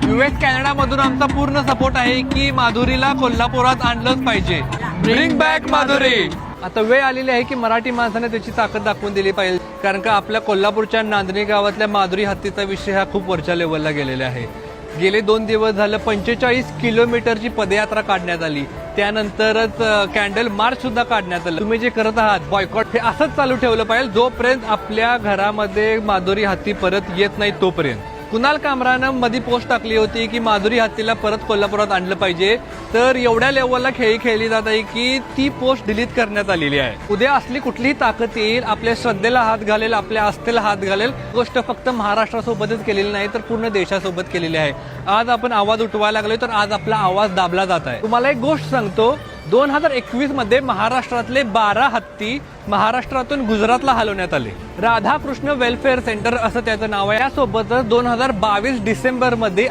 US कॅनडामधून आमचा पूर्ण support आहे की माधुरीला कोल्हापुरात आणलंच पाहिजे. Bring back Madhuri. आता वेळ आलेली आहे की मराठी माणसाने त्याची ताकद दाखवून दिली पाहिजे, कारण का आपल्या कोल्हापूरच्या नांदणी गावातल्या माधुरी हत्तीचा विषय हा खूप वरच्या लेवलला गेलेला आहे. गेले 2 दिवस झालं 45 किलोमीटरची पदयात्रा काढण्यात आली, त्यानंतरच कॅन्डल मार्च सुद्धा काढण्यात आलं. तुम्ही जे करत आहात बॉयकॉट, हे असंच चालू ठेवलं पाहिजे जोपर्यंत आपल्या घरामध्ये माधुरी हत्ती परत येत नाही तोपर्यंत. कुणाल कामरानं मध्ये पोस्ट टाकली होती की माधुरी हत्तीला परत कोल्हापुरात आणलं पाहिजे, तर एवढ्या लेवलला खेळी खेळली जात आहे की ती पोस्ट डिलीट करण्यात आलेली आहे. उद्या असली कुठलीही ताकद येईल, आपल्या श्रद्धेला हात घालेल, आपल्या आस्थेला हात घालेल. गोष्ट फक्त महाराष्ट्रासोबतच केलेली नाही तर पूर्ण देशासोबत केलेली आहे. आज आपण आवाज उठवायला लागलोय तर आज आपला आवाज दाबला जात आहे. तुम्हाला एक गोष्ट सांगतो, 2021 मध्ये महाराष्ट्रातले 12 हत्ती महाराष्ट्रातून गुजरातला हलवण्यात आले. राधाकृष्ण वेलफेअर सेंटर असं त्याचं नाव आहे. यासोबतच 2022 डिसेंबर मध्ये